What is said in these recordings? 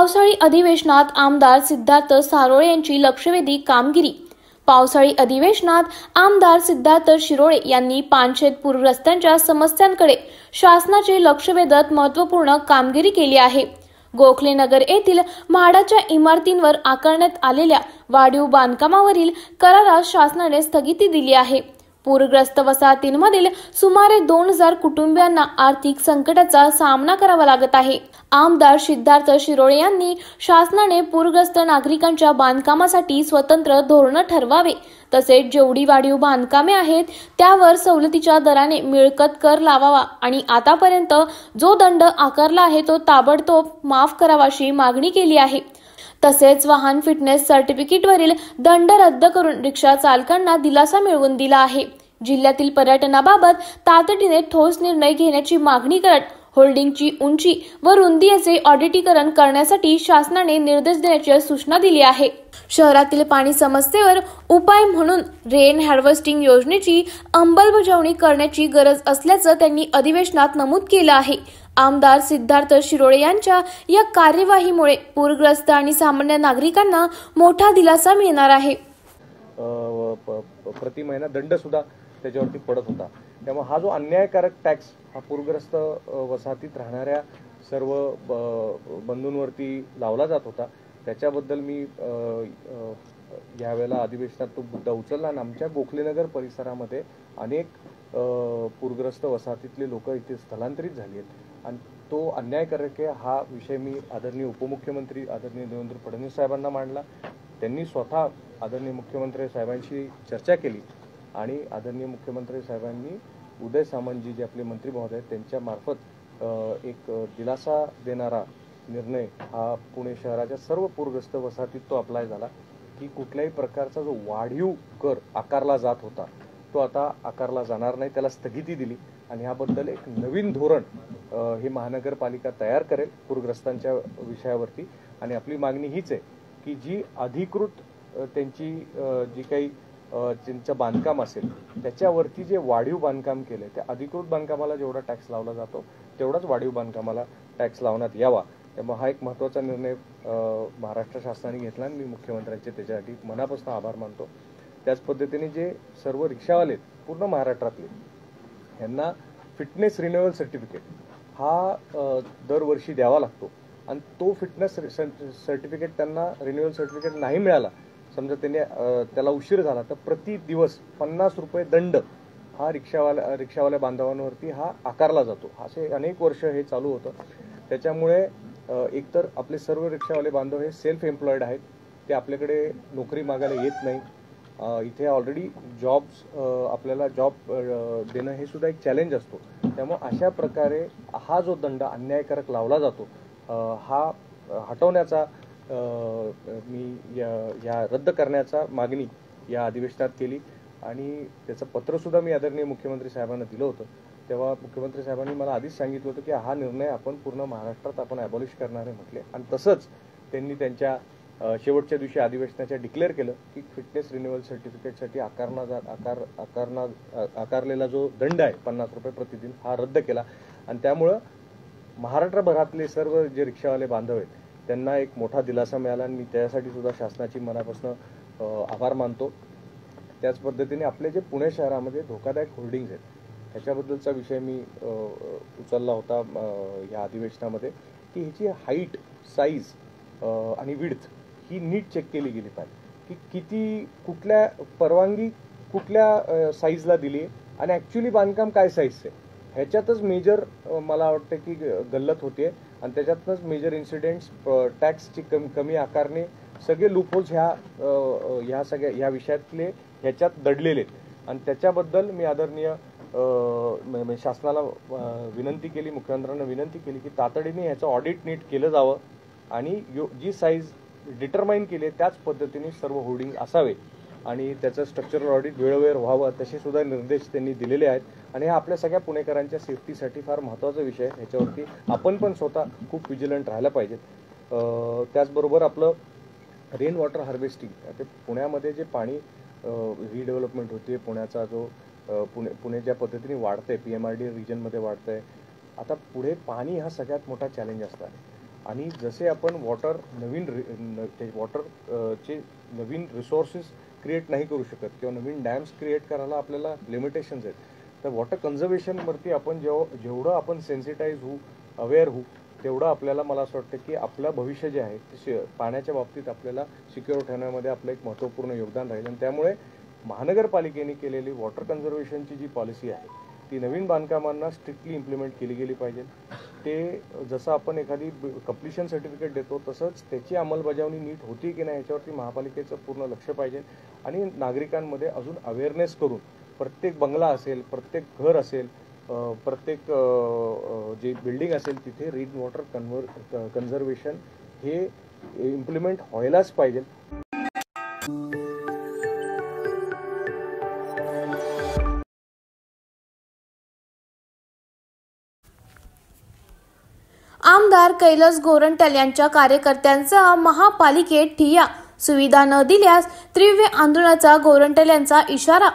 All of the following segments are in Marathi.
पावसाळी अधिवेशनात आमदार सिद्धार्थ शिरोळे यांची लक्षवेधी कामगिरी। पावसाळी अधिवेशनात आमदार सिद्धार्थ शिरोळे यांनी पानशेत पूरग्रस्तांच्या समस्यांकडे शासनाचे लक्ष वेधत महत्त्वपूर्ण कामगिरी केली आहे। गोखले नगर येथील म्हाडाच्या इमारतींवर आकारण्यात आलेल्या वाढीव बांधकामावरील करारास शासनाने स्थगिती दिली आहे। पूरग्रस्त वसाहतींमधील सुमारे 2000 कुटुंबियांना आर्थिक संकटाचा सामना करावा लागत आहे। आमदार सिद्धार्थ शिरोळे यांनी शासनाने पूरग्रस्त नागरिकांच्या बांधकामासाठी स्वतंत्र धोरण ठरवावे, तसेच जेवढी वाढीव बांधकामे आहेत त्यावर सवलतीच्या दराने मिळकत कर लावावा आणि आतापर्यंत जो दंड आकारला आहे तो ताबडतोब माफ करावा अशी मागणी केली आहे। तसेच वाहन फिटनेस सर्टिफिकेटवरील दंड रद्द करून रिक्षा चालकांना दिलासा मिळवून दिला आहे। जिल्ह्यातील पर्यटनाबाबत तातडीने ठोस निर्णय घेण्याची मागणी करत होल्डिंगची उंची व रुंदी याचे ऑडिटीकरण करण्यासाठी शासनाने निर्देश देण्याची सूचना दिली आहे। शहरातील पाणी समस्येवर उपाय म्हणून रेन हार्वेस्टिंग योजनेची अंमलबजावणी करण्याची गरज असल्याचं त्यांनी अधिवेशनात नमूद केलं आहे। आमदार सिद्धार्थ शिरोळे यांच्या या कार्यवाहीमुळे पूरग्रस्त आणि सामान्य नागरिकांना मोठा दिलासा मिळणार आहे। प्रति महिना दंड सुद्धा त्याच्यावरती पडत होता। त्यामुळे हा जो अन्यायकारक टॅक्स हा पूरग्रस्त वसाहतीत राहणाऱ्या सर्व बंधूंवरती लावला जात होता, त्याच्याबद्दल मी यावेळेला अधिवेशनात तो मुद्दा उचलला आणि आमच्या गोखलेनगर परिसरामध्ये अनेक पूरग्रस्त वसाहतीतले लोक इथे स्थलांतरित झाली आहेत आणि तो अन्यायकारक आहे हा विषय मी आदरणीय उपमुख्यमंत्री आदरणीय देवेंद्र फडणवीस साहेबांना मांडला। त्यांनी स्वतः आदरणीय मुख्यमंत्री साहेबांशी चर्चा केली आणि आदरणीय मुख्यमंत्री साहेबांनी उदय सामंतजी जे आपले मंत्री महोदय त्यांच्या मार्फत एक दिलासा देणारा निर्णय हा पुणे शहराच्या सर्व पूरग्रस्त वसाहतीत तो अप्लाय झाला की कुठल्याही प्रकारचा जो वाढीव कर आकारला जात होता तो आता आकारला जाणार नाही, त्याला स्थगिती दिली आणि याबद्दल एक नवीन धोरण ही महानगरपालिका तयार करेल पूरग्रस्तांच्या विषयावरती। आणि आपली मागणी हीच आहे की जी अधिकृत त्यांची जी काही त्यांचं बांधकाम असेल त्याच्यावरती जे वाढीव बांधकाम केले त्या अधिकृत बांधकामाला जेवढा टॅक्स लावला जातो तेवढाच वाढीव बांधकामाला टॅक्स लावण्यात यावा। त्यामुळे हा एक महत्त्वाचा निर्णय महाराष्ट्र शासनाने घेतला आणि मी मुख्यमंत्र्यांचे त्याच्यासाठी मनापासून आभार मानतो। त्याच पद्धतीने जे सर्व रिक्षावाले पूर्ण महाराष्ट्रातले यांना फिटनेस रिन्युअल सर्टिफिकेट हा दरवर्षी द्यावा लागतो आणि तो फिटनेस सर्टिफिकेट त्यांना रिन्युअल सर्टिफिकेट नाही मिळाला, समजा त्याला उशीर झाला तर प्रति दिवस 50 रुपये दंड हा रिक्षावाल्या बांधवांवरती हा आकारला जातो। असे अनेक वर्ष हे चालू होतं। त्याच्यामुळे एकतर आपले सर्व रिक्षावाले बांधव हे सेल्फ एम्प्लॉयड आहेत, ते आपल्याकडे नोकरी मागायला येत नाही। इथे ऑलरेडी जॉब्स आपल्याला जॉब देणं हे सुद्धा एक चॅलेंज असतो। त्यामुळे अशा प्रकारे हा जो दंड अन्यायकारक लावला जातो हा हटवण्याचा मी या रद्द करण्याचा मागणी या अधिवेशनात केली आणि त्याचं पत्र सुद्धा मी आदरणीय मुख्यमंत्री साहेबांना दिलं होतं। तेव्हा मुख्यमंत्री साहेबांनी मला आधीच सांगितलं होतं की हा निर्णय आपण पूर्ण महाराष्ट्रात आपण ॲबॉलिश करणार आहे म्हटले आणि तसंच त्यांनी त्यांच्या शेवटच्या दिवशी अधिवेशनाच्या डिक्लेअर केलं की फिटनेस रिन्युअल सर्टिफिकेटसाठी आकारलेला जो दंड आहे 50 रुपये प्रतिदिन हा रद्द केला आणि त्यामुळं महाराष्ट्रभरातले सर्व जे रिक्षावाले बांधव आहेत त्यांना एक मोठा दिलासा मिळाला आणि मी त्यासाठी सुद्धा शासनाची मनापासून आभार मानतो। त्याच पद्धतीने आपले जे पुणे शहरामध्ये धोकादायक होल्डिंग्स आहेत त्याच्याबद्दलचा विषय मी उचलला होता या अधिवेशनामध्ये की ह्याची हाईट साईज आणि विड्थ ही नीट चेक केली गेली पाहिजे की किती कुठल्या परवानगी कुठल्या साईजला दिली आहे आणि ॲक्च्युली बांधकाम काय साईजचं आहे ह्याच्यातच मेजर मला वाटतं की गल्लत होते आणि त्याच्यातच मेजर इन्सिडेंट्स टॅक्सची कमी आकारणे सगळे लूपहोल्स ह्या विषयातले ह्याच्यात दडलेले आहेत आणि त्याच्याबद्दल मी आदरणीय शासनाला विनंती केली, मुख्यमंत्र्यांना विनंती केली की तातडीने ह्याचं ऑडिट नीट केलं जावं आणि जी साईज डिटरमाइन केली त्याच पद्धतीने सर्व होल्डिंग असावे आणि त्याचं स्ट्रक्चरल ऑडिट वेळोवेळी व्हावं तसे सुद्धा निर्देश त्यांनी दिलेले आहेत आणि हा आपल्या सगळ्या पुणेकरांच्या सेफ्टीसाठी फार महत्त्वाचा विषय आहे। ह्याच्यावरती आपण पण स्वतः खूप विजिलंट राहायला पाहिजेत। त्याचबरोबर आपलं रेन वॉटर हार्वेस्टिंग ते पुण्यामध्ये जे पाणी रिडेव्हलपमेंट होते पुण्याचा जो पुणे ज्या पद्धतीने वाढतंय PMRD रिजनमध्ये वाढतंय आता पुढे पाणी हा सगळ्यात मोठा चॅलेंज असणार आहे आणि जसे आपण वॉटरचे नवीन रिसोर्सेस क्रिएट नाही करू शकत किंवा नवीन डॅम्स क्रिएट करायला आपल्याला लिमिटेशन्स आहेत, तर वॉटर कन्झर्वेशनवरती आपण जेवढं आपण सेन्सिटाईज होऊ, अवेअर होऊ, तेवढं आपल्याला मला असं वाटतं की आपलं भविष्य जे आहे ते पाण्याच्या बाबतीत आपल्याला सिक्युअर ठेवण्यामध्ये आपलं एक महत्त्वपूर्ण योगदान राहील. आणि त्यामुळे महानगरपालिकेने केलेली वॉटर कन्झर्वेशनची जी पॉलिसी आहे ती नवीन बांधकामांना स्ट्रिक्टली इम्प्लिमेंट केली गेली पाहिजे. ते जसं आपण एखादी कंप्लिशन सर्टिफिकेट देतो तसंच त्याची अंमलबजावणी नीट होती की नाही याच्यावरती महापालिकेचं पूर्ण लक्ष पाहिजे. आणि नागरिकांमध्ये अजून अवेअरनेस करून प्रत्येक बंगला असेल, प्रत्येक घर असेल, प्रत्येक जे बिल्डिंग असेल तिथे रेन वॉटर कन्झर्वेशन हे इम्प्लिमेंट व्हायलाच पाहिजे. आमदार कैलास गोरंट्याल यांच्या कार्यकर्त्यांचा महापालिकेत ठिय्या, सुविधा न दिल्यास तीव्र आंदोलनाचा गोरंट्याल यांचा इशारा.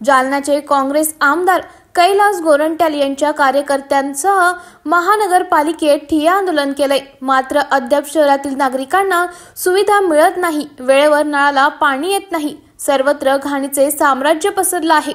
जालन्याचे काँग्रेस आमदार कैलास गोरंट्याल यांच्या कार्यकर्त्यांसह महानगरपालिकेत ठिय्या आंदोलन केलंय. मात्र अद्याप शहरातील नागरिकांना सुविधा मिळत नाही, वेळेवर नळाला पाणी येत नाही, सर्वत्र घाणीचे साम्राज्य पसरलं आहे.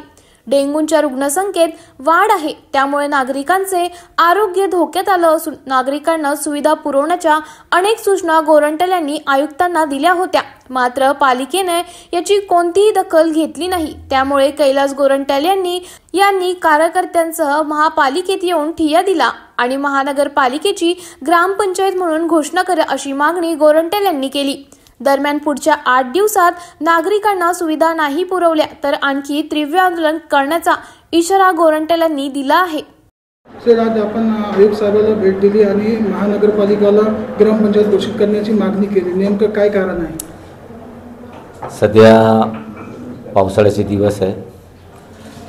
डेंग्यूच्या रुग्णसंख्येत वाढ आहे, त्यामुळे नागरिकांचे आरोग्य धोक्यात आलं असून नागरिकांना सुविधा पुरवण्याच्या अनेक सूचना गोरंट्याल यांनी आयुक्तांना दिल्या होत्या. मात्र पालिकेने याची कोणतीही दखल घेतली नाही. त्यामुळे कैलास गोरंट्याल यांनी कार्यकर्त्यांसह महापालिकेत येऊन ठिय्या दिला आणि महानगरपालिकेची ग्रामपंचायत म्हणून घोषणा करा अशी मागणी गोरंट्याल यांनी केली. दरम्यान पुढच्या 8 दिवसात नागरिकांना सुविधा नाही पुरवल्या तर आणखी तीव्र आंदोलन करण्याचा इशारा गोरंट्याल यांनी दिला आहे. सर, आज आपण आयुक्त साहेबांना भेट दिली आणि महानगरपालिकेला ग्रामपंचायत घोषित करण्याची मागणी केली. नेमकं काय कारण आहे? सध्या पावसाळ्याचे दिवस आहे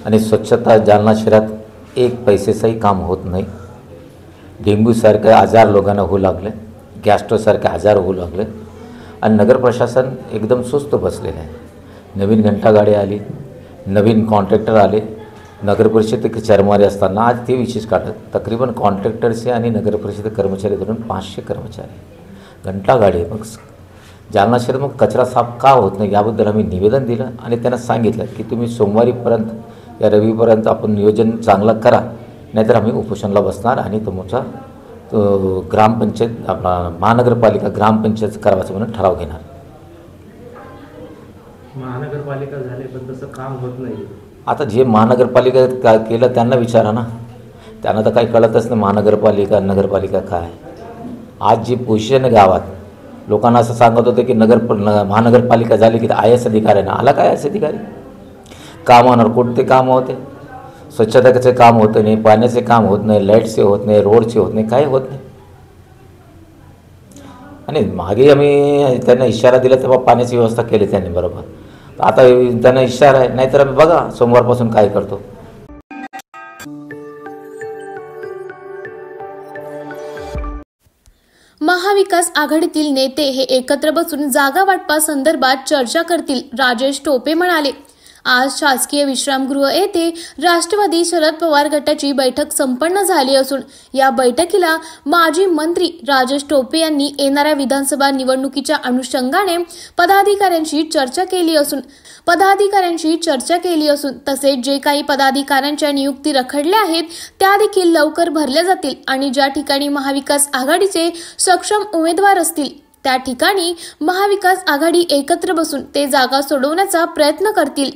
आणि स्वच्छता जालना शहरात एक पैसेचंही काम होत नाही. डेंग्यूसारखे आजार लोकांना होऊ लागले, गॅस्ट्रोसारखे आजार होऊ लागले आणि नगर प्रशासन एकदम सुस्त बसलेलं आहे. नवीन घंटागाडी आली, नवीन कॉन्ट्रॅक्टर आले, नगर परिषद कर्मचारी असताना आज ते विशेष काढत तकरीबन कॉन्ट्रॅक्टरचे आणि नगर परिषद कर्मचारी धरून 500 कर्मचारी घंटागाडी. मग जालना शहरात मग कचरा साफ का होत नाही याबद्दल आम्ही निवेदन दिलं आणि त्यांना सांगितलं की तुम्ही सोमवारीपर्यंत या रविपर्यंत आपण नियोजन चांगलं करा, नाहीतर आम्ही उपोषणाला बसणार आणि तुमचा ग्रामपंचायत महानगरपालिका ग्रामपंचायत करावाचं म्हणून ठराव घेणार. महानगरपालिका झाले पण तसं काम होत नाही. आता जे महानगरपालिका केलं त्यांना विचारा ना, त्यांना तर काही कळतच नाही महानगरपालिका नगरपालिका काय. आज जी पोझिशन आहे गावात लोकांना असं सांगत होते की महानगरपालिका झाली की IAS अधिकारी आहे ना, आला काय IAS अधिकारी? काम होणार कोणते काम होते? स्वच्छतेचे काम होत नाही, पाण्याचे काम होत नाही, लाईटचे होत नाही, रोडचे होत नाही, काही होत नाही. आणि मागे आम्ही त्यांना इशारा दिला तेव्हा पाण्याची व्यवस्था केली त्यांनी बरोबर. आता त्यांना इशारा आहे, नाहीतर आम्ही बघा सोमवारपासून काय करतो. महाविकास आघाडीतील नेते हे एकत्र बसून जागा वाटपासंदर्भात चर्चा करतील, राजेश टोपे म्हणाले. आज शासकीय विश्रामगृह येथे राष्ट्रवादी शरद पवार गटाची बैठक संपन्न झाली असून या बैठकीला माजी मंत्री राजेश टोपे यांनी येणाऱ्या विधानसभा निवडणुकीच्या अनुषंगाने पदाधिकाऱ्यांशी चर्चा केली असून तसेच जे काही पदाधिकाऱ्यांच्या नियुक्ती रखडल्या आहेत त्या देखील लवकर भरल्या जातील आणि ज्या ठिकाणी महाविकास आघाडीचे सक्षम उमेदवार असतील त्या ठिकाणी महाविकास आघाडी एकत्र बसून ते जागा सोडवण्याचा प्रयत्न करतील.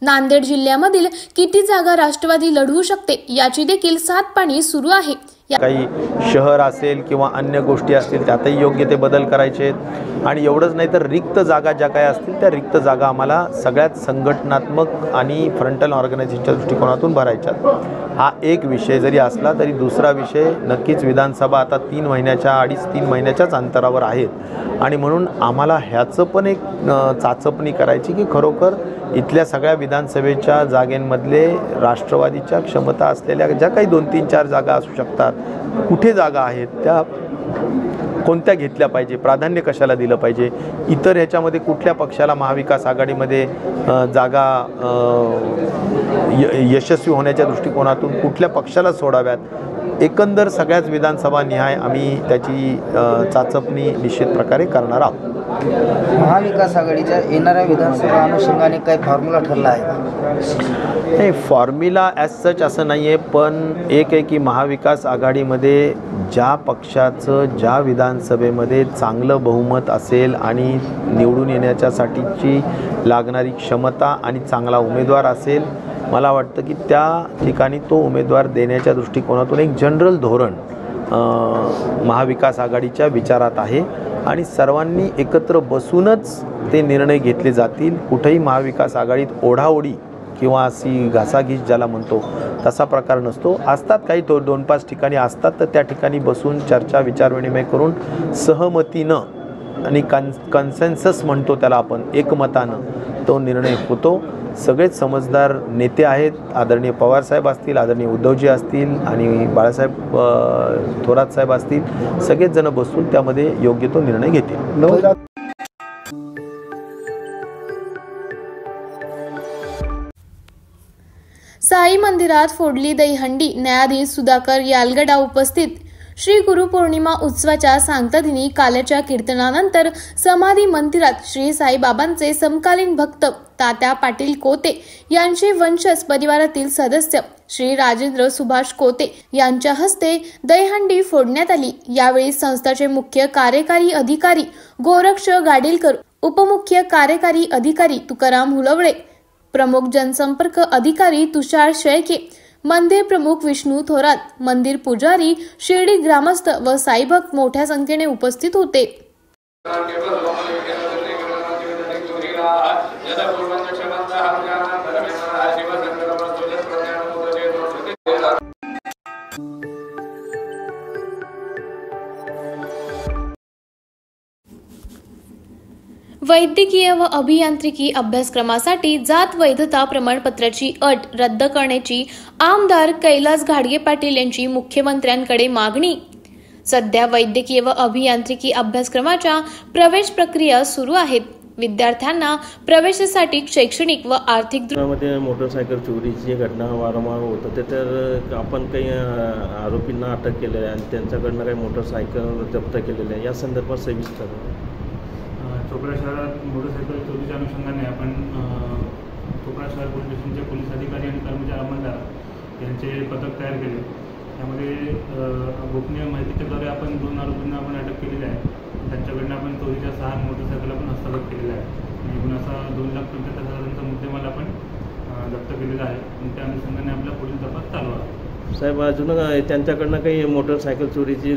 नांदेड जिल्ह्यामधील किती जागा राष्ट्रवादी लढवू शकते याची देखील सातपाणी सुरू आहे. काही शहर असेल किंवा अन्य गोष्टी असतील त्यातही योग्य ते बदल करायचे आहेत. आणि एवढंच नाही तर रिक्त जागा ज्या काही असतील त्या रिक्त जागा आम्हाला सगळ्यात संघटनात्मक आणि फ्रंटल ऑर्गनायझेशनच्या दृष्टिकोनातून भरायच्यात. हा एक विषय जरी असला तरी दुसरा विषय नक्कीच विधानसभा आता 3 महिन्याच्याच अंतरावर आहेत आणि म्हणून आम्हाला ह्याचं पण एक चाचपणी करायची की खरोखर इथल्या सगळ्या विधानसभेच्या जागेंमधले राष्ट्रवादीच्या क्षमता असलेल्या ज्या काही 2-3-4 जागा असू शकतात, कुठे जागा आहेत, त्या कोणत्या घेतल्या पाहिजे, प्राधान्य कशाला दिलं पाहिजे, इतर ह्याच्यामध्ये कुठल्या पक्षाला महाविकास आघाडीमध्ये जागा यशस्वी होण्याच्या दृष्टिकोनातून कुठल्या पक्षाला सोडाव्यात, एकंदर सगळ्याच विधानसभा निहाय आम्ही त्याची चाचपणी निश्चित प्रकारे करणार आहोत. महाविकास आघाडीच्या येणाऱ्या विधानसभा अनुषंगाने काही फॉर्म्युला ठरला आहे का? नाही, फॉर्म्युला ॲज सच असं नाही आहे, पण एक आहे की महाविकास आघाडीमध्ये ज्या पक्षाचं ज्या विधानसभेमध्ये चांगलं बहुमत असेल आणि निवडून येण्याच्यासाठीची लागणारी क्षमता आणि चांगला उमेदवार असेल, मला वाटतं की त्या ठिकाणी तो उमेदवार देण्याच्या दृष्टिकोनातून एक जनरल धोरण महाविकास आघाडीच्या विचारात आहे आणि सर्वांनी एकत्र बसूनच ते निर्णय घेतले जातील. कुठेही महाविकास आघाडीत ओढाओढी किंवा अशी घासाघीस ज्याला म्हणतो तसा प्रकार नसतो. असतात काही 2-5 ठिकाणी असतात, तर त्या ठिकाणी बसून चर्चा विचारविनिमय करून सहमतीनं आणि कन्सेन्सस म्हणतो त्याला आपण, एकमतानं तो निर्णय होतो. सगळेच समजदार नेते आहेत. आदरणीय पवारसाहेब असतील, आदरणीय उद्धवजी असतील आणि बाळासाहेब थोरात साहेब असतील, सगळेच जण बसून त्यामध्ये योग्य तो निर्णय घेतील. साई मंदिरात फोडली दहीहंडी. न्यायाधीश सुधाकर यालगडा उपस्थित. श्री गुरुपौर्णिमा उत्सवाच्या सांगतादिनी काल्याच्या कीर्तनानंतर समाधी मंदिरात श्री साईबाबांचे समकालीन भक्त तात्या पाटील कोते यांचे वंशज परिवारातील सदस्य श्री राजेंद्र सुभाष कोते यांच्या हस्ते दहीहंडी फोडण्यात आली. यावेळी संस्थेचे मुख्य कार्यकारी अधिकारी गोरक्ष गाडीलकर, उपमुख्य कार्यकारी अधिकारी तुकाराम हुलवळे, प्रमुख जनसंपर्क अधिकारी तुषार शेळके, मंदिर प्रमुख विष्णू थोरात, मंदिर पुजारी, शिर्डी ग्रामस्थ व साईभक्त मोठ्या संख्येने उपस्थित होते. वैद्यकीय व अभियांत्रिकी अभ्यासक्रमासाठी जात वैधता प्रमाणपत्राची अट रद्द करण्याची आमदार कैलास घाडगे पाटील यांची मुख्यमंत्र्यांकडे मागणी. सध्या वैद्यकीय व अभियांत्रिकी अभ्यासक्रमाच्या प्रवेश प्रक्रिया सुरू आहेत. विद्यार्थ्यांना प्रवेशासाठी शैक्षणिक व आर्थिक मोटरसायकल चोरीची घटना वारंवार होत होते, तर आपण काही आरोपींना अटक केलेली आहे आणि त्यांच्याकडनं काही मोटरसायकल जप्त केलेले आहे. या संदर्भात सविस्तर चोपडा शहरात मोटरसायकल चोरीच्या अनुषंगाने आपण चोपडा शहर पोलीस स्टेशनचे पोलीस अधिकारी आणि कर्मचारी अंमलदार यांचे पथक तयार केले. त्यामध्ये गोपनीय माहितीच्याद्वारे आपण 2 आरोपींना आपण अटक केलेली आहे. त्यांच्याकडनं आपण चोरीच्या 6 मोटरसायकल आपण हस्तगत केलेल्या आहे. एकूण असा 2,75,000चा मुद्देमाल आपण जप्त केलेला आहे आणि त्या अनुषंगाने आपला पुढील तपास चालू आहे. साहेब, अजून त्यांच्याकडनं काही मोटरसायकल चोरीची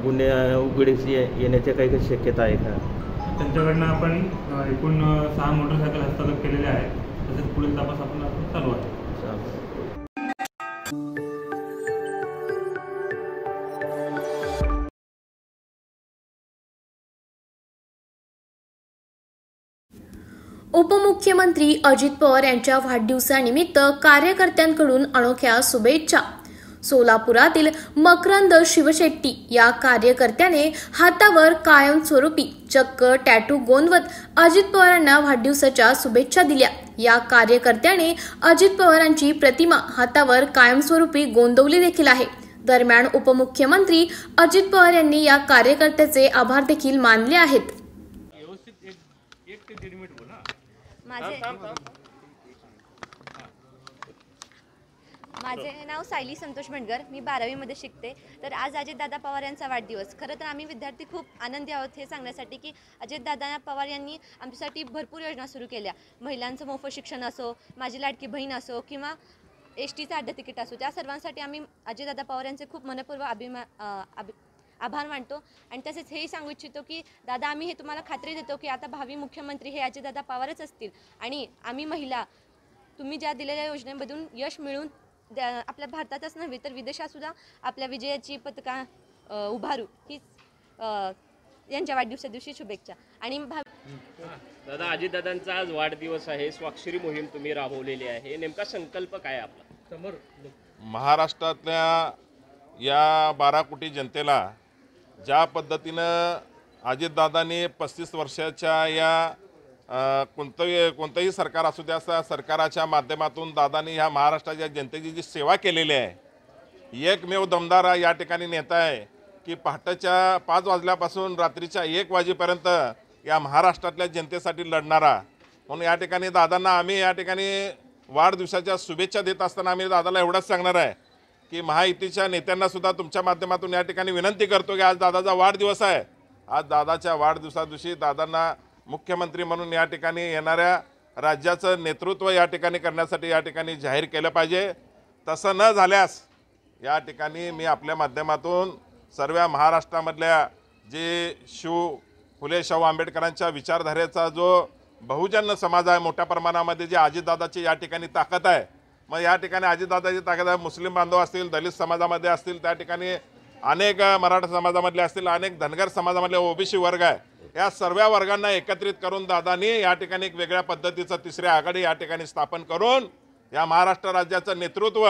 गुन्हे उघडीस येण्याच्या काही शक्यता आहे का? त्यांच्याकडनं आपण एकूण 6 मोटरसायकल हस्तगत केलेले आहेत. तसेच पुढील तपास आपण चालू आहे. उपमुख्यमंत्री अजित पवार यांच्या वाढदिवसानिमित्त कार्यकर्त्यांकडून अनोख्या शुभेच्छा. सोलापुरातील मकरंद शिवशेट्टी या कार्यकर्त्याने हातावर कायमस्वरूपी चक्क टॅटू गोंदवत अजित पवारांना वाढदिवसाच्या शुभेच्छा दिल्या. या कार्यकर्त्याने अजित पवारांची प्रतिमा हातावर कायमस्वरूपी गोंदवली देखील आहे. दरम्यान उपमुख्यमंत्री अजित पवार यांनी या कार्यकर्त्याचे आभार देखील मानले आहेत. माझे नाव सायली संतोष भंडगर. मी 12वीमध्ये शिकते. तर आज अजितदादा पवार यांचा वाढदिवस. खरं तर आम्ही विद्यार्थी खूप आनंदी आहोत हे सांगण्यासाठी की अजितदादा पवार यांनी आमच्यासाठी भरपूर योजना सुरू केल्या. महिलांचं मोफत शिक्षण असो, माझी लाडकी बहीण असो किंवा एसटीचं अड्डा तिकीट असो, त्या सर्वांसाठी आम्ही अजितदादा पवार यांचे खूप मनपूर्वक आभार मानतो. आणि तसेच हेही सांगू इच्छितो की दादा, आम्ही हे तुम्हाला खात्री देतो की आता भावी मुख्यमंत्री हे अजितदादा पवारच असतील आणि आम्ही महिला तुम्ही ज्या दिलेल्या योजनेमधून यश मिळून आपल्या भारतातच नव्हे तर विदेशात सुद्धा आपल्या विजयाची पताका उभारू ही यांच्या वाढदिवसा दिवशी शुभेच्छा. आणि दादा, अजितदादांचा आज वाढदिवस आहे. स्वाक्षरी मोहीम तुम्ही राबवलेली आहे. नेमका संकल्प काय आपला? महाराष्ट्रातल्या या 12 कोटी जनतेला ज्या पद्धतीनं अजितदादांनी 35 वर्षाच्या या कोणतंही सरकार असू द्या, सरकाराच्या माध्यमातून दादांनी ह्या महाराष्ट्राच्या जनतेची जी सेवा केलेली आहे, एकमेव दमदार या ठिकाणी नेता आहे की पहाटेच्या 5 वाजल्यापासून रात्रीच्या 1 वाजेपर्यंत या महाराष्ट्रातल्या जनतेसाठी लढणारा. म्हणून या ठिकाणी दादांना आम्ही या ठिकाणी वाढदिवसाच्या शुभेच्छा देत असताना आम्ही दादाला एवढंच सांगणार आहे की महायुतीच्या नेत्यांना सुद्धा तुमच्या माध्यमातून या ठिकाणी विनंती करतो की आज दादाचा वाढदिवस आहे. आज दादाच्या वाढदिवसादिवशी दादांना मुख्यमंत्री म्हणून या ठिकाणी येणाऱ्या राज्याचं नेतृत्व या ठिकाणी करण्यासाठी या ठिकाणी जाहीर केलं पाहिजे. तसं न झाल्यास या ठिकाणी मी आपल्या माध्यमातून सर्व महाराष्ट्रामधल्या जे फुले शाहू आंबेडकरांच्या विचारधारेचा जो बहुजन समाज आहे मोठ्या प्रमाणामध्ये जे अजितदादाची या ठिकाणी ताकद आहे. मग या ठिकाणी अजितदादाची ताकद आहे. मुस्लिम बांधव असतील, दलित समाजामध्ये असतील, त्या ठिकाणी अनेक मराठा समाजामधले असतील, अनेक धनगर समाजामधले ओबीसी वर्ग आहे. या सर्व वर्गांना एकत्रित करून दादांनी या ठिकाणी एक वेगळ्या पद्धतीचं तिसरी आघाडी या ठिकाणी स्थापन करून या महाराष्ट्र राज्याचं नेतृत्व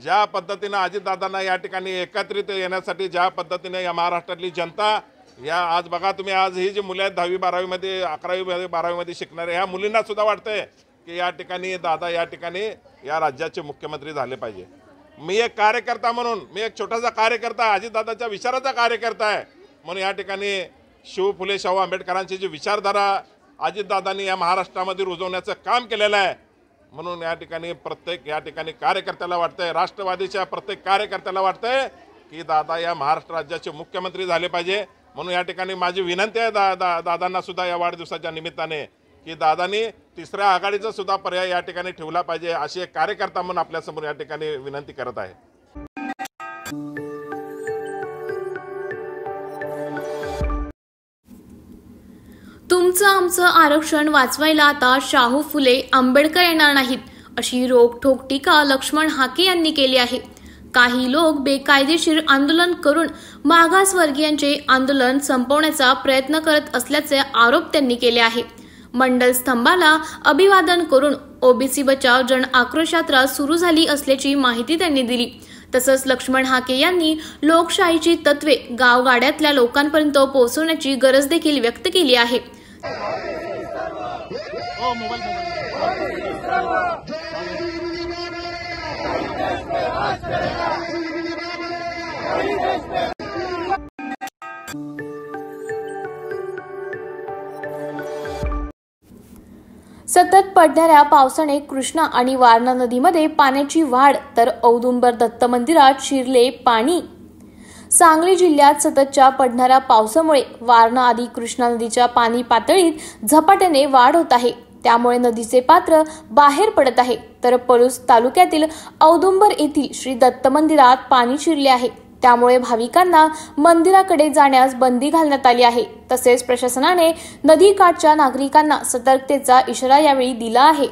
ज्या पद्धतीनं अजितदादांना या ठिकाणी एकत्रित येण्यासाठी ज्या पद्धतीने या महाराष्ट्रातली जनता या आज बघा तुम्ही आज ही जी मुलं आहेत 10वी 12वीमध्ये 11वी 12वीमध्ये शिकणारे ह्या मुलींना सुद्धा वाटतंय की या ठिकाणी दादा या ठिकाणी या राज्याचे मुख्यमंत्री झाले पाहिजे. मी एक कार्यकर्ता म्हणून मी एक छोटासा कार्यकर्ता अजितदादाच्या विचाराचा कार्यकर्ता आहे म्हणून या ठिकाणी फुले शाहू आंबेडकरांची जी विचारधारा अजितदादांनी या महाराष्ट्रामध्ये रुजवण्याचं काम केलेलं आहे. म्हणून या ठिकाणी प्रत्येक या ठिकाणी कार्यकर्त्याला वाटतंय, राष्ट्रवादीच्या प्रत्येक कार्यकर्त्याला वाटतंय की दादा या महाराष्ट्र राज्याचे मुख्यमंत्री झाले पाहिजे. म्हणून या ठिकाणी माझी विनंती आहे दादांना सुद्धा या वाढदिवसाच्या निमित्ताने की दादांनी तिसऱ्या आघाडीचा सुद्धा पर्याय या ठिकाणी ठेवला पाहिजे अशी एक कार्यकर्ता म्हणून आपल्यासमोर या ठिकाणी विनंती करत आहे. तुमचं आमचं आरक्षण वाचवायला आता शाहू फुले आंबेडकर येणार नाहीत अशी रोखठोक टीका लक्ष्मण हाके यांनी केली आहे. काही लोक बेकायदेशीर आंदोलन करून मागासवर्गीयांचे आंदोलन संपवण्याचा प्रयत्न करत असल्याचे आरोप त्यांनी केले आहे. मंडल स्तंभाला अभिवादन करून ओबीसी बचाव जन आक्रोश यात्रा सुरू झाली असल्याची माहिती त्यांनी दिली. तसंच लक्ष्मण हाके यांनी लोकशाहीची तत्वे गावगाड्यातल्या लोकांपर्यंत पोहोचवण्याची गरज देखील व्यक्त केली आहे. सतत पडणाऱ्या पावसाने कृष्णा आणि वारणा नदीमध्ये पाण्याची वाढ तर औदुंबर दत्त मंदिरात शिरले पाणी. सांगली जिल्ह्यात सततच्या पडणाऱ्या पावसामुळे वारणा आदी कृष्णा नदीच्या पाणी पातळीत झपाट्याने वाढ होत आहे. त्यामुळे नदीचे पात्र बाहेर पडत आहे. तर पलूस तालुक्यातील औदुंबर येथील श्री दत्त मंदिरात पाणी शिरले आहे. त्यामुळे भाविकांना मंदिराकडे जाण्यास बंदी घालण्यात आली आहे. तसेच प्रशासनाने नदीकाठच्या नागरिकांना सतर्कतेचा इशारा यावेळी दिला आहे.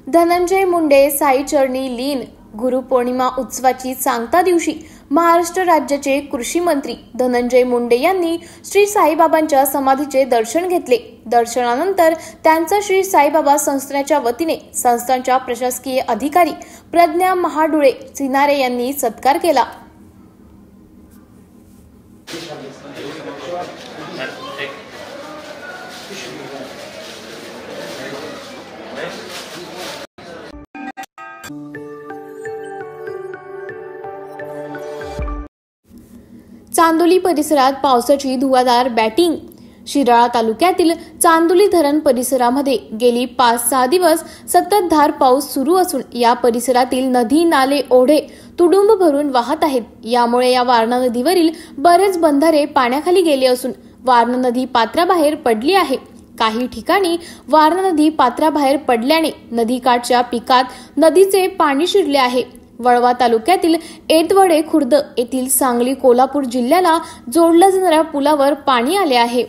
धनंजय मुंडे साईचरणी लीन. गुरुपौर्णिमा उत्सवाची सांगता दिवशी महाराष्ट्र राज्याचे कृषी मंत्री धनंजय मुंडे यांनी श्री साईबाबांच्या समाधीचे दर्शन घेतले. दर्शनानंतर त्यांचा श्री साईबाबा संस्थानाच्या वतीने संस्थानच्या प्रशासकीय अधिकारी प्रज्ञा महाडुळे सिनारे यांनी सत्कार केला. चांदोली परिसरात पावसाची धुवाधार बॅटिंग. शिराळा तालुक्यातील चांदोली धरण परिसरामध्ये गेली 5-6 दिवस संततधार पाऊस सुरू असून या परिसरातील नदी नाले ओढे तुडुंब भरून वाहत आहेत. यामुळे या वारणा नदीवरील बरेच बंधारे पाण्याखाली गेले असून वारणा नदी पात्राबाहेर पडली आहे. काही ठिकाणी वारणा नदी पात्राबाहेर पडल्याने नदीकाठच्या पिकात नदीचे पाणी शिरले आहे. वळवा तालुक्यातील एतवडे खुर्द येथील सांगली कोल्हापूर जिल्ह्याला जोडल्या जाणाऱ्या पुलावर पाणी आले आहे.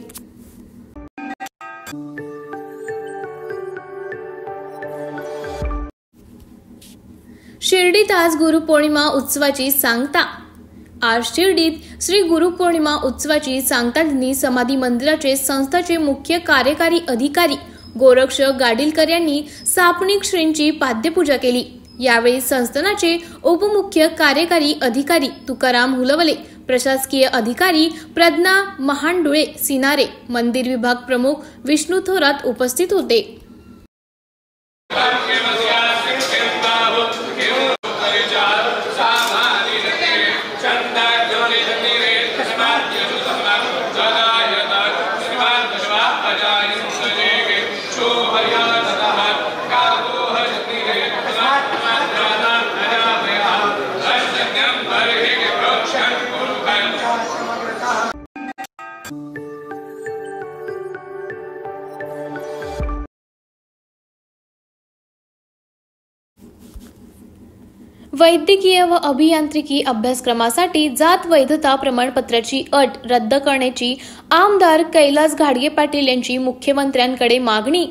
शिर्डीत आज गुरुपौर्णिमा उत्सवाची सांगता. आज शिर्डीत श्री गुरुपौर्णिमा उत्सवाची सांगता समाधी मंदिराचे संस्थाचे मुख्य कार्यकारी अधिकारी गोरक्ष गाडीलकर यांनी सापणिक श्रींची पाद्यपूजा केली. यावेळी संस्थानाचे उपमुख्य कार्यकारी अधिकारी तुकाराम हुलवले, प्रशासकीय अधिकारी प्रज्ञा महांडुळे सिनारे, मंदिर विभाग प्रमुख विष्णू थोरात उपस्थित होते. वैद्यकीय व अभियांत्रिकी अभ्यासक्रमासाठी जात वैधता प्रमाणपत्राची अट रद्द करण्याची आमदार कैलास घाडगे पाटील यांची मुख्यमंत्र्यांकडे मागणी.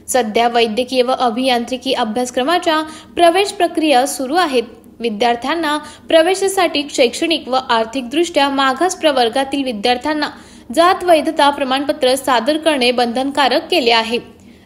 सध्या वैद्यकीय व अभियांत्रिकी अभ्यासक्रमाच्या प्रवेश प्रक्रिया सुरू आहेत. विद्यार्थ्यांना प्रवेशासाठी शैक्षणिक व आर्थिकदृष्ट्या मागास प्रवर्गातील विद्यार्थ्यांना जात वैधता प्रमाणपत्र सादर करणे बंधनकारक केले आहे.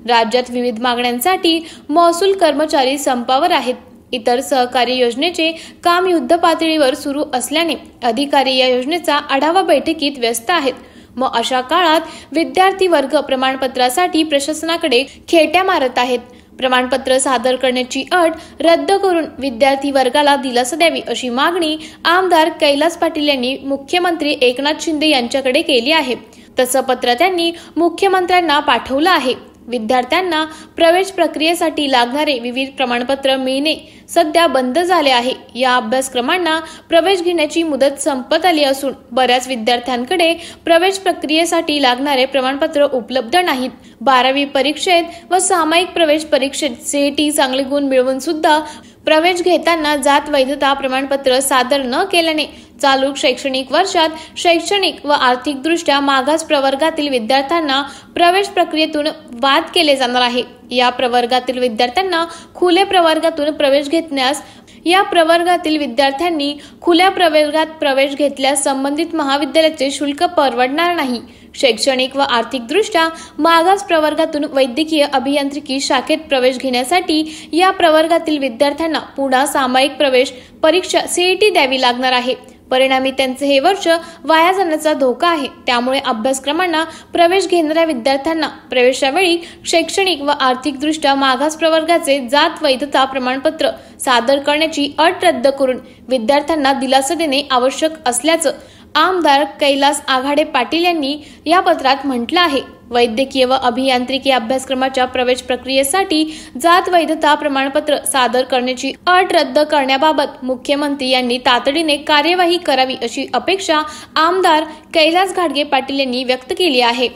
राज्यात विविध मागण्यांसाठी महसूल कर्मचारी संपावर आहेत. इतर सहकारी योजनेचे काम युद्ध पातळीवर सुरू असल्याने अधिकारी या योजनेचा आढावा बैठकीत व्यस्त आहेत. मग अशा काळात विद्यार्थी वर्ग प्रमाणपत्रासाठी प्रशासनाकडे खेट्या मारत आहेत. प्रमाणपत्र सादर करण्याची अट रद्द करून विद्यार्थी वर्गाला दिलासा द्यावी अशी मागणी आमदार कैलास पाटील यांनी मुख्यमंत्री एकनाथ शिंदे यांच्याकडे केली आहे. तसं पत्र त्यांनी मुख्यमंत्र्यांना पाठवलं आहे. विद्यार्थ्यांना प्रवेश प्रक्रियेसाठी लागणारे विविध प्रमाणपत्र मिळणे सध्या बंद झाले आहे. या अभ्यासक्रमांना प्रवेश घेण्याची मुदत संपत आली असून बऱ्याच विद्यार्थ्यांकडे प्रवेश प्रक्रियेसाठी लागणारे प्रमाणपत्र उपलब्ध नाहीत. 12वी परीक्षेत व सामायिक प्रवेश परीक्षेत CET चांगले गुण मिळवून सुद्धा प्रवेश घेताना जात वैधता प्रमाणपत्र सादर न केल्याने चालू शैक्षणिक वर्षात शैक्षणिक व आर्थिकदृष्ट्या मागास प्रवर्गातील विद्यार्थ्यांना प्रवेश प्रक्रियेतून बाद केले जाणार आहे. या प्रवर्गातील विद्यार्थ्यांना खुल्या प्रवर्गातून प्रवेश घेतल्यास या प्रवर्गातील विद्यार्थ्यांनी खुल्या प्रवर्गात प्रवेश घेतल्यास संबंधित महाविद्यालयाचे शुल्क परवडणार नाही. शैक्षणिक व आर्थिकदृष्ट्या मागास प्रवर्गातून वैद्यकीय अभियांत्रिकी शाखेत प्रवेश घेण्यासाठी या प्रवर्गातील विद्यार्थ्यांना पुन्हा सामायिक प्रवेश परीक्षा CET द्यावी लागणार आहे. परिणामी त्यांचे हे वर्ष वाया जाण्याचा धोका आहे. त्यामुळे अभ्यासक्रमांना प्रवेश घेणाऱ्या विद्यार्थ्यांना प्रवेशावेळी शैक्षणिक व आर्थिकदृष्ट्या मागास प्रवर्गाचे जात वैधता प्रमाणपत्र सादर करण्याची अट रद्द करून विद्यार्थ्यांना दिलासा देणे आवश्यक असल्याचं आमदार कैलास आघाडे पाटील यांनी या पत्रात म्हटलं आहे. वैद्यकीय व अभियांत्रिकी अभ्यासक्रमाच्या प्रवेश प्रक्रियेसाठी जात वैधता प्रमाणपत्र सादर करण्याची अट रद्द करण्याबाबत मुख्यमंत्री यांनी तातडीने कार्यवाही करावी अशी अपेक्षा आमदार कैलास घाडगे पाटील यांनी व्यक्त केली आहे.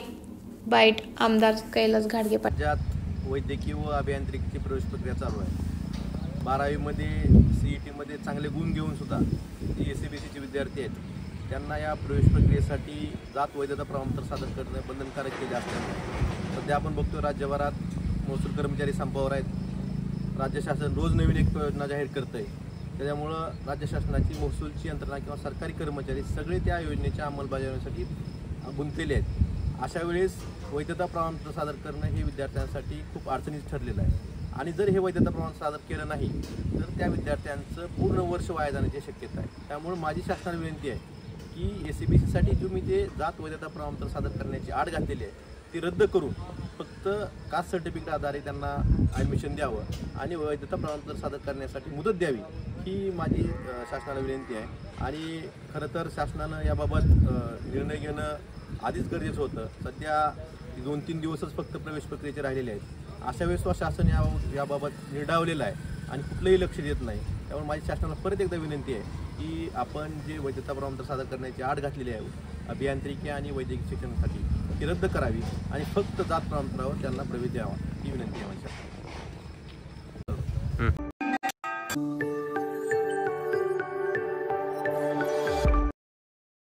बाईट आमदार कैलास घाडगे पाटील. राज्यात वैद्यकीय व अभियांत्रिकीची प्रवेश प्रक्रिया चालू आहे. 12वी मध्ये CET मध्ये चांगले गुण घेऊन सुद्धा जे SCBCचे विद्यार्थी आहेत त्यांना या प्रवेश प्रक्रियेसाठी जात वैधता प्रमाणपत्र सादर करणे बंधनकारक केले असल्याने सध्या आपण बघतो राज्यभरात महसूल कर्मचारी संपावर आहेत. राज्य शासन रोज नवीन एक योजना जाहीर करत आहे. त्याच्यामुळं राज्य शासनाची महसूलची यंत्रणा किंवा सरकारी कर्मचारी सगळे त्या योजनेच्या अंमलबजावणीसाठी गुंतलेले आहेत. अशा वेळेस वैधता प्रमाणपत्र सादर करणं हे विद्यार्थ्यांसाठी खूप अडचणीचं ठरलेलं आहे. आणि जर हे वैधता प्रमाणपत्र सादर केलं नाही तर त्या विद्यार्थ्यांचं पूर्ण वर्ष वाया जाण्याची शक्यता आहे. त्यामुळे माझी शासनाला विनंती आहे की SCBCसाठी तुम्ही जे जात वैधता प्रमाणपत्र सादर करण्याची आड घातलेली आहे ती रद्द करून फक्त कास्ट सर्टिफिकेट आधारे त्यांना ॲडमिशन द्यावं आणि वैधता प्रमाणपत्र सादर करण्यासाठी मुदत द्यावी ही माझी शासनाला विनंती आहे. आणि खरं तर शासनानं याबाबत निर्णय घेणं आधीच गरजेचं होतं. सध्या 2-3 दिवसच फक्त प्रवेश प्रक्रियेचे राहिलेले आहेत. अशा वेळेस शासन याबाबत निर्डावलेलं आहे आणि कुठलंही लक्ष देत नाही. त्यामुळे माझी शासनाला परत एकदा विनंती आहे की आपण जे वैधता प्रमाणपत्र सादर करण्याची आड घातलेली आहे अभियांत्रिकी आणि वैद्यकीय शिक्षणासाठी ती रद्द करावी आणि फक्त जात प्रमाणपत्रावर त्यांना प्रवेश द्यावा ही विनंती आहे माझी.